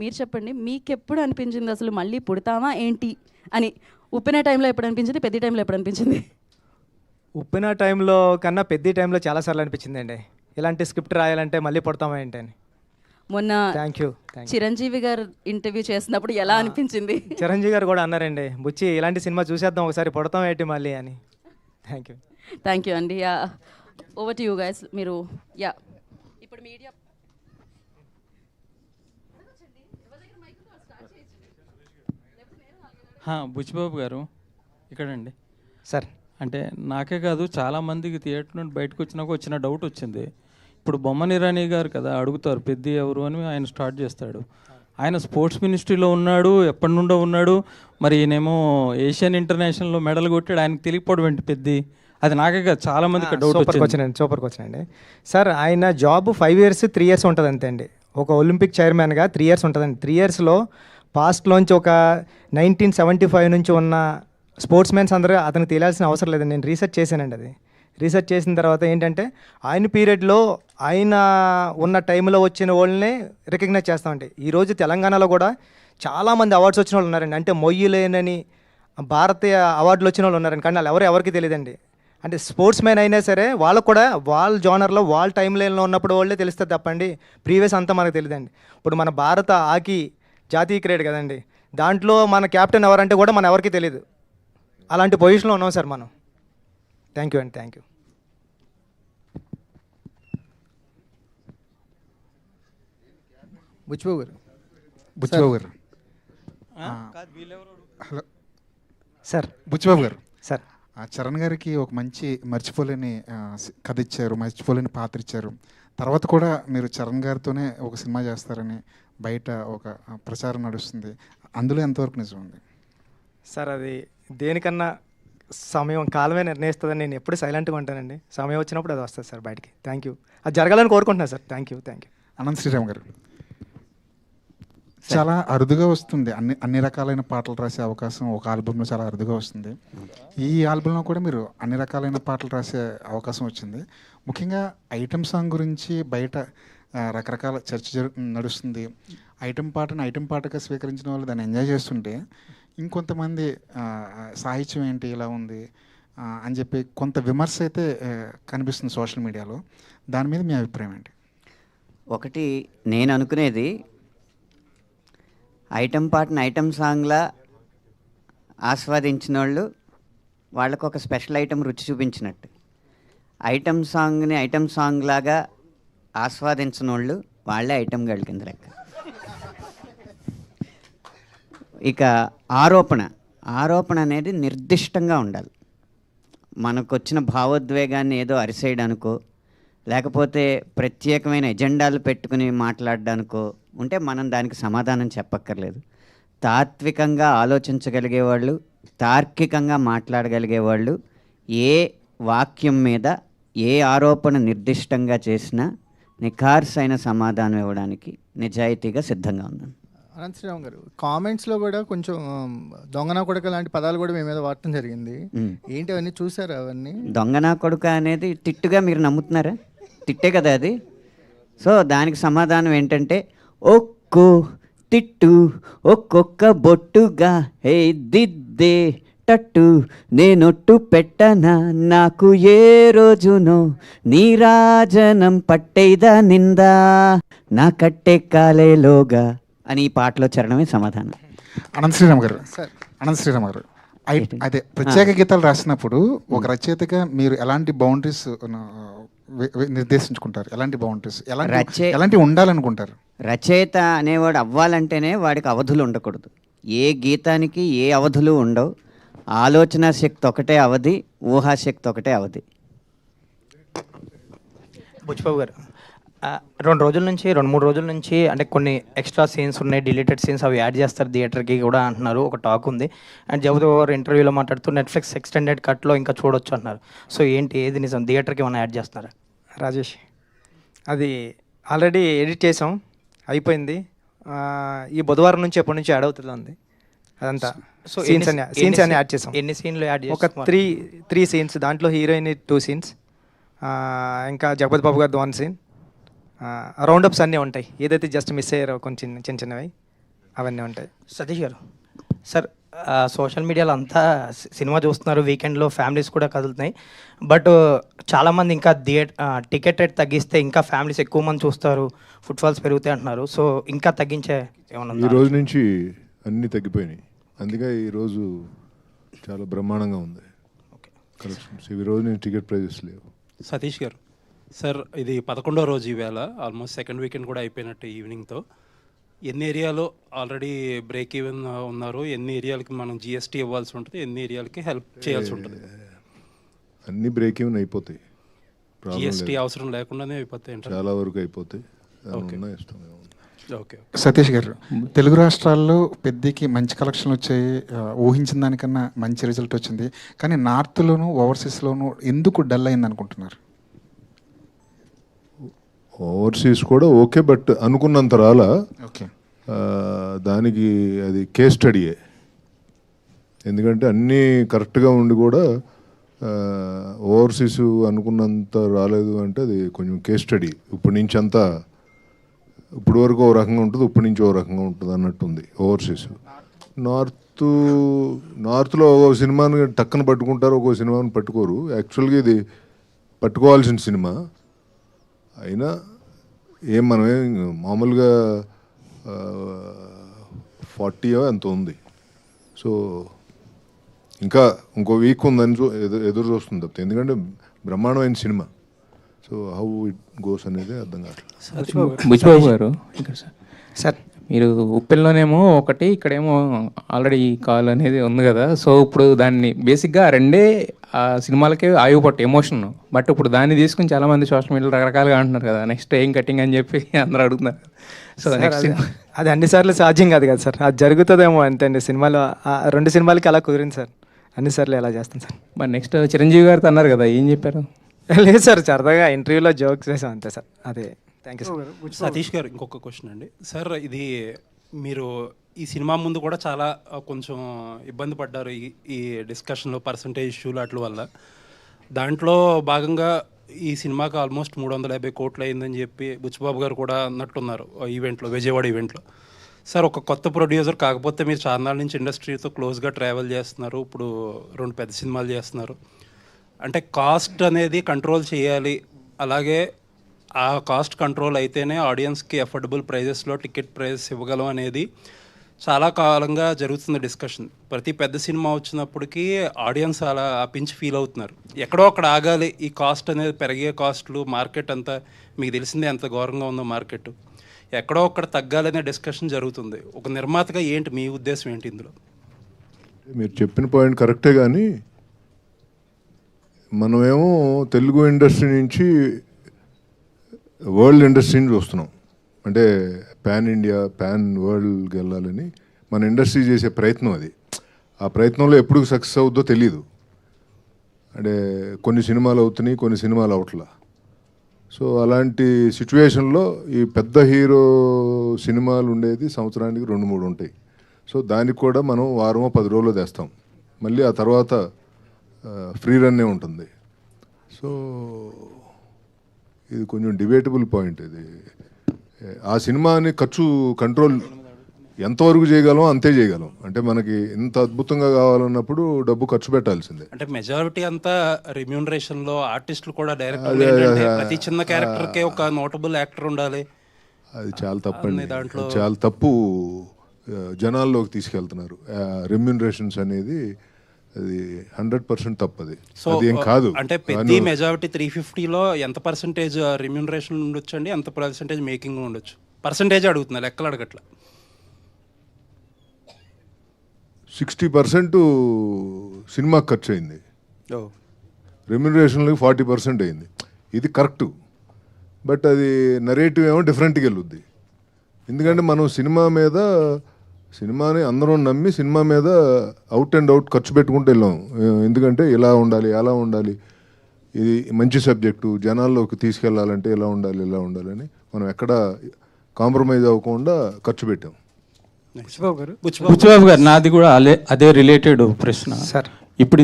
మీరు చెప్పండి, మీకెప్పుడు అనిపించింది అసలు మళ్ళీ పుడతామా ఏంటి అని? ఉప్పిన టైంలో ఎప్పుడు అనిపించింది, పెద్ద టైంలో ఎప్పుడు అనిపించింది? ఉప్పిన టైంలో కన్నా పెద్ద టైంలో చాలాసార్లు అనిపించిందండి, ఇలాంటి స్క్రిప్ట్ రాయాలంటే మళ్ళీ పుడతామా ఏంటి అని. మొన్న థ్యాంక్ యూ. చిరంజీవి గారు ఇంటర్వ్యూ చేసినప్పుడు ఎలా అనిపించింది? చిరంజీవి గారు కూడా అన్నారండి, బుచ్చి ఇలాంటి సినిమా చూసేద్దాం ఒకసారి, పుడతాం ఏంటి మళ్ళీ అని. థ్యాంక్ యూ అండి. Yeah, over to you guys. మీరు యా ఇప్పుడు మీడియా బుచ్చిబాబు గారు ఇక్కడండి సార్. అంటే నాకే కాదు చాలామందికి థియేటర్ నుండి బయటకు వచ్చినాక వచ్చిన డౌట్ వచ్చింది. ఇప్పుడు బొమ్మన ఇరానీ గారు కదా అడుగుతారు పెద్ద ఎవరు అని, ఆయన స్టార్ట్ చేస్తాడు. ఆయన స్పోర్ట్స్ మినిస్ట్రీలో ఉన్నాడు, ఎప్పటి నుండో ఉన్నాడు. మరి ఈయనేమో ఏషియన్ ఇంటర్నేషనల్లో మెడల్ కొట్టాడు, ఆయనకు తెలియకపోవడం ఏంటి పెద్ద? అది నాకే కాదు చాలా మందికి డౌట్ వచ్చింది. సూపర్కి వచ్చినండి సార్. ఆయన జాబ్ 5 years 3 years ఉంటుంది అంతే అండి. ఒక ఒలింపిక్ చైర్మన్గా 3 years ఉంటుందండి. 3 yearsలో పాస్ట్లోంచి ఒక 1975 నుంచి ఉన్న స్పోర్ట్స్ మెన్స్ అందరూ అతనికి తెలియాల్సిన అవసరం లేదండి. నేను రీసెర్చ్ చేశానండి. అది రీసెర్చ్ చేసిన తర్వాత ఏంటంటే ఆయన పీరియడ్లో ఆయన ఉన్న టైంలో వచ్చిన వాళ్ళని రికగ్నైజ్ చేస్తామండి. ఈరోజు తెలంగాణలో కూడా చాలామంది అవార్డ్స్ వచ్చిన వాళ్ళు ఉన్నారండి. అంటే మొయ్యలేనని భారతీయ అవార్డులు వచ్చిన వాళ్ళు ఉన్నారండి, కానీ వాళ్ళు ఎవరికి తెలియదండి. అంటే స్పోర్ట్స్ మ్యాన్ అయినా సరే వాళ్ళకు కూడా వాళ్ళ జోనర్లో వాళ్ళ టైం లైన్లో ఉన్నప్పుడు వాళ్ళే తెలుస్తుంది తప్పండి, ప్రీవియస్ అంతా మనకు తెలియదండి. ఇప్పుడు మన భారత హాకీ జాతీయ క్రీడ కదండి, దాంట్లో మన కెప్టెన్ ఎవరంటే కూడా మన ఎవరికి తెలియదు. అలాంటి పొజిషన్లో ఉన్నాం సార్ మనం. థ్యాంక్ యూ అండి. Thank you. Buchchibabu garu. Hello sir. Buchibabu గారు. సార్. చరణ్ గారికి ఒక మంచి మర్చిపోలేని కథ ఇచ్చారు, మర్చిపోలేని పాత్ర ఇచ్చారు. తర్వాత కూడా మీరు చరణ్ గారితోనే ఒక సినిమా చేస్తారని బయట ఒక ప్రచారం నడుస్తుంది, అందులో ఎంతవరకు నిజం ఉంది సార్? అది దేనికన్నా సమయం కాలమే నిర్ణయిస్తుందని నేను ఎప్పుడు సైలెంట్గా ఉంటానండి. సమయం వచ్చినప్పుడు అది వస్తుంది సార్ బయటికి. Thank you. అది జరగాలని కోరుకుంటున్నాను sir. Thank you. Anant Sriram గారు. చాలా అరుదుగా వస్తుంది, అన్ని రకాలైన పాటలు రాసే అవకాశం ఒక ఆల్బంలో చాలా అరుదుగా వస్తుంది. ఈ ఆల్బంలో కూడా మీరు అన్ని రకాలైన పాటలు రాసే అవకాశం వచ్చింది. ముఖ్యంగా ఐటమ్ సాంగ్ గురించి బయట రకరకాల చర్చ నడుస్తుంది. ఐటమ్ పాటగా స్వీకరించిన వాళ్ళు దాన్ని ఎంజాయ్ చేస్తుంటే, ఇంకొంతమంది సాహిత్యం ఏంటి ఇలా ఉంది అని చెప్పి కొంత విమర్శ అయితే కనిపిస్తుంది సోషల్ మీడియాలో. దాని మీద మీ అభిప్రాయం ఏంటి? ఒకటి నేను అనుకునేది, ఐటమ్ సాంగ్లా ఆస్వాదించిన వాళ్ళు వాళ్ళకు ఒక స్పెషల్ ఐటమ్ రుచి చూపించినట్టు, ఐటమ్ సాంగ్ లాగా ఆస్వాదించిన వాళ్ళు వాళ్ళే ఐటమ్ గర్ల్ కింద లెక్క. ఇక ఆరోపణ అనేది నిర్దిష్టంగా ఉండాలి. మనకు వచ్చిన భావోద్వేగాన్ని ఏదో అరిసేయడానికో లేకపోతే ప్రత్యేకమైన ఎజెండాలు పెట్టుకుని మాట్లాడడానికో ఉంటే మనం దానికి సమాధానం చెప్పక్కర్లేదు. తాత్వికంగా ఆలోచించగలిగేవాళ్ళు, తార్కికంగా మాట్లాడగలిగేవాళ్ళు ఏ వాక్యం మీద ఏ ఆరోపణ నిర్దిష్టంగా చేసినా నిఖార్సైన సమాధానం ఇవ్వడానికి నిజాయితీగా సిద్ధంగా ఉన్నాను. అనంత్ శ్రీరామ్ గారు, కామెంట్స్లో కూడా కొంచెం దొంగనా కొడుక లాంటి పదాలు కూడా మీ మీద వాడటం జరిగింది. ఏంటి అవన్నీ చూసారా? అవన్నీ దొంగనా కొడుక అనేది తిట్టుగా మీరు నమ్ముతున్నారా? తిట్టే కదా అది. సో దానికి సమాధానం ఏంటంటే, ఒక్కో తిట్టు ఒక్కొక్క బొట్టుగా హే దిద్దే టట్టు నేనొట్టు పెట్టనా నాకు ఏ రోజునో నీరాజనం పట్టేదా నిందా నా కట్టే కాలేలోగా అని ఈ పాటలో చరణమే సమాధానం. అనంత్ శ్రీరామ్ గారు, అదే ప్రత్యేక గీతాలు రాసినప్పుడు ఒక రచయితగా మీరు ఎలాంటి బౌండరీస్ నిర్దేశించుకుంటారు? ఎలాంటి బౌండరీస్ ఎలాంటి ఉండాలనుకుంటారు? రచయిత అనేవాడు అవ్వాలంటేనే వాడికి అవధులు ఉండకూడదు. ఏ గీతానికి ఏ అవధులు ఉండవు. ఆలోచన శక్తి ఒకటే అవధి, ఊహాశక్తి ఒకటే అవధి. బుచ్చిబాబు గారు, 2-3 రోజుల నుంచి అంటే కొన్ని ఎక్స్ట్రా సీన్స్ ఉన్నాయి, డిలీటెడ్ సీన్స్, అవి యాడ్ చేస్తారు థియేటర్కి కూడా అంటున్నారు, ఒక టాక్ ఉంది. అండ్ జగపతి గారు ఇంటర్వ్యూలో మాట్లాడుతూ నెట్ఫ్లిక్స్ ఎక్స్టెండెడ్ కట్లో ఇంకా చూడొచ్చు అంటున్నారు. సో ఏంటి, ఏది నిజం? థియేటర్కి ఏమైనా యాడ్ చేస్తున్నారా? రాజేష్, అది ఆల్రెడీ ఎడిట్ చేసాం, అయిపోయింది. ఈ బుధవారం నుంచి ఎప్పటి నుంచి యాడ్ అవుతుంది అదంతా. సో సీన్స్ అన్ని యాడ్ చేసాం. ఎన్ని సీన్లు యాడ్ చేసాం? ఒక 3 scenes. దాంట్లో హీరోయిన్ 2 scenes, ఇంకా జగపతి బాబు గారిది 1 scene. రౌండప్స్ అన్నీ ఉంటాయి, ఏదైతే జస్ట్ మిస్ అయ్యారో కొంచెం చిన్నవి అవన్నీ ఉంటాయి. సతీష్ గారు సార్, సోషల్ మీడియాలో అంతా సినిమా చూస్తున్నారు, వీకెండ్లో ఫ్యామిలీస్ కూడా కదులుతున్నాయి. బట్ చాలామంది ఇంకా టికెట్ రేట్ తగ్గిస్తే ఇంకా ఫ్యామిలీస్ ఎక్కువ మంది చూస్తారు, ఫుట్ఫాల్స్ పెరుగుతాయి అంటున్నారు. సో ఇంకా తగ్గించే ఏమన్నా ఈ రోజు నుంచి అన్నీ తగ్గిపోయినాయి. అందుకే ఈరోజు చాలా బ్రహ్మాండంగా ఉంది కలెక్షన్స్. ఈ రోజు నుంచి టికెట్ ప్రైజెస్ లేవు. సతీష్ గారు సార్, ఇది 11వ రోజు ఈవేళ, ఆల్మోస్ట్ సెకండ్ వీకెండ్ కూడా అయిపోయినట్టు ఈవినింగ్తో. ఎన్ని ఏరియాలో ఆల్రెడీ బ్రేక్ ఈవెన్ ఉన్నారు, ఎన్ని ఏరియాలకి మనం జిఎస్టీ ఇవ్వాల్సి ఉంటుంది, ఎన్ని ఏరియాలకి హెల్ప్ చేయాల్సి ఉంటుంది? అన్ని బ్రేక్ ఈవెన్ అయిపోతాయి, జిఎస్టీ అవసరం లేకుండానే అయిపోతాయి, చాలా వరకు అయిపోతాయి. ఇష్టం. ఓకే. సతీష్ గారు, తెలుగు రాష్ట్రాల్లో పెద్దకి మంచి కలెక్షన్లు వచ్చాయి, ఊహించిన దానికన్నా మంచి రిజల్ట్ వచ్చింది. కానీ నార్త్లోను ఓవర్సీస్లోను ఎందుకు డల్ అయింది అనుకుంటున్నారు? ఓవర్సీస్ కూడా ఓకే, బట్ అనుకున్నంత రాలా. ఓకే. దానికి అది కేస్ స్టడీయే. ఎందుకంటే అన్నీ కరెక్ట్గా ఉండి కూడా ఓవర్సీస్ అనుకున్నంత రాలేదు అంటే అది కొంచెం కేస్ స్టడీ. ఇప్పటి నుంచి అంతా ఇప్పుడు వరకు ఓ రకంగా ఉంటుంది, ఇప్పటి నుంచి ఓ రకంగా ఉంటుంది అన్నట్టుంది ఓవర్సీస్. నార్త్లో ఒక సినిమాని టక్కన పట్టుకుంటారు, ఒక్కో సినిమాని పట్టుకోరు. యాక్చువల్గా ఇది పట్టుకోవాల్సిన సినిమా అయినా మనమే మామూలుగా 40 ఎంత ఉంది. సో ఇంకా ఇంకో వీక్ ఉందని ఎదురు చూస్తుంది తప్పితే, ఎందుకంటే బ్రహ్మాండమైన cinema. So how it goes అనేది అర్థం కావట్లేదు. బుచ్చిబాబు గారు ఇక్కడ సార్, మీరు ఉప్పెల్లోనేమో ఒకటి, ఇక్కడేమో ఆల్రెడీ కాల్ అనేది ఉంది కదా. సో ఇప్పుడు దాన్ని బేసిక్గా రెండే ఆ సినిమాలకే ఆయువుపట్టు ఎమోషన్. బట్ ఇప్పుడు దాన్ని తీసుకుని చాలామంది సోషల్ మీడియాలో రకరకాలుగా అంటున్నారు కదా, నెక్స్ట్ ఏం కటింగ్ అని చెప్పి అందరూ అడుగుతున్నారు. సో నెక్స్ట్ అది అన్నిసార్లు సాధ్యం కాదు కదా సార్, అది జరుగుతుందేమో అంతే అండి. సినిమాలో 2 సినిమాలకి అలా కుదిరింది సార్, అన్నిసార్లు ఎలా చేస్తాం సార్. మరి నెక్స్ట్ చిరంజీవి గారితో అన్నారు కదా, ఏం చెప్పారు? లేదు సార్, సరదాగా ఇంటర్వ్యూలో జోక్స్ చేసాం అంతే సార్. అదే. Thank you sir. సతీష్ గారు, ఇంకొక క్వశ్చన్ అండి సార్. ఇది మీరు ఈ సినిమా ముందు కూడా చాలా కొంచెం ఇబ్బంది పడ్డారు ఈ డిస్కషన్లో, పర్సంటేజ్ ఇష్యూలు వాటి వల్ల. దాంట్లో భాగంగా ఈ సినిమాకి ఆల్మోస్ట్ 350 కోట్లు అయిందని చెప్పి బుచ్చిబాబు గారు కూడా అన్నట్టున్నారు ఈవెంట్లో, విజయవాడ ఈవెంట్లో. సార్, ఒక కొత్త ప్రొడ్యూసర్ కాకపోతే మీరు చాలా నాళ్ళ నుంచి ఇండస్ట్రీతో క్లోజ్గా ట్రావెల్ చేస్తున్నారు, ఇప్పుడు 2 పెద్ద సినిమాలు చేస్తున్నారు. అంటే కాస్ట్ అనేది కంట్రోల్ చేయాలి, అలాగే ఆ కాస్ట్ కంట్రోల్ అయితేనే ఆడియన్స్కి అఫోర్డబుల్ ప్రైజెస్లో టికెట్ ప్రైజెస్ ఇవ్వగలం అనేది చాలా కాలంగా జరుగుతుంది డిస్కషన్. ప్రతి పెద్ద సినిమా వచ్చినప్పటికీ ఆడియన్స్ అలా పించి ఫీల్ అవుతున్నారు, ఎక్కడో అక్కడ ఆగాలి. ఈ కాస్ట్ అనేది పెరిగే కాస్ట్లు, మార్కెట్ అంతా మీకు తెలిసిందే ఎంత ఘోరంగా ఉందో మార్కెట్, ఎక్కడో అక్కడ తగ్గాలనే డిస్కషన్ జరుగుతుంది. ఒక నిర్మాతగా ఏంటి మీ ఉద్దేశం ఏంటి ఇందులో? మీరు చెప్పిన పాయింట్ కరెక్టే, కానీ మనమేమో తెలుగు ఇండస్ట్రీ నుంచి వరల్డ్ ఇండస్ట్రీని చూస్తున్నాం. అంటే పాన్ ఇండియా, పాన్ వరల్డ్కి వెళ్ళాలని మన ఇండస్ట్రీ చేసే ప్రయత్నం అది. ఆ ప్రయత్నంలో ఎప్పుడు సక్సెస్ అవుద్దో తెలీదు. అంటే కొన్ని సినిమాలు అవుతున్నాయి, కొన్ని సినిమాలు అవట్లా. సో అలాంటి సిచ్యువేషన్లో ఈ పెద్ద హీరో సినిమాలు ఉండేది సంవత్సరానికి 2-3 ఉంటాయి. సో దానికి కూడా మనం వారమో 10 రోజుల్లో తెస్తాం, మళ్ళీ ఆ తర్వాత ఫ్రీ రన్నే ఉంటుంది. సో ఇది కొంచెం డిబేటబుల్ పాయింట్. ఇది ఆ సినిమాని ఖర్చు కంట్రోల్ ఎంతవరకు చేయగలం అంతే చేయగలం. అంటే మనకి ఇంత అద్భుతంగా కావాలన్నప్పుడు డబ్బు ఖర్చు పెట్టాల్సిందే. అంటే మెజారిటీ అంతా రెమ్యూనరేషన్లో, ఆర్టిస్టులు కూడా డైరెక్ట్ ప్రతి చిన్న క్యారెక్టర్కే ఒక నోటబుల్ యాక్టర్ ఉండాలి. అది చాలా తప్పండి, చాలా తప్పు జనాల్లోకి తీసుకెళ్తున్నారు. రెమ్యూనరేషన్స్ అనేది అది 100% తప్పది. సో అది ఏం కాదు. అంటే పెద్ద మెజారిటీ 350లో ఎంత పర్సెంటేజ్ రెమ్యూనరేషన్ ఉండొచ్చు అండి, ఎంత పర్సెంటేజ్ మేకింగ్ ఉండొచ్చు? పర్సెంటేజ్ అడుగుతున్నా, లెక్కలు అడగట్ల. 60% సినిమాకి ఖర్చు అయింది, రెమ్యూనరేషన్లకి 40% అయింది. ఇది కరెక్టు, బట్ అది నరేటివ్ ఏమో డిఫరెంట్గా వెళ్ళుద్ది. ఎందుకంటే మనం సినిమాని అందరం నమ్మి సినిమా మీద అవుట్ అండ్ అవుట్ ఖర్చు పెట్టుకుంటూ వెళ్ళాం. ఎందుకంటే ఇలా ఉండాలి, అలా ఉండాలి, ఇది మంచి సబ్జెక్టు, జనాల్లోకి తీసుకెళ్లాలంటే ఇలా ఉండాలి, ఇలా ఉండాలని మనం ఎక్కడ కాంప్రమైజ్ అవ్వకుండా ఖర్చు పెట్టాం. బుచ్చిబాబు గారు, నాది కూడా అదే రిలేటెడ్ ప్రశ్న. సార్, ఇప్పుడు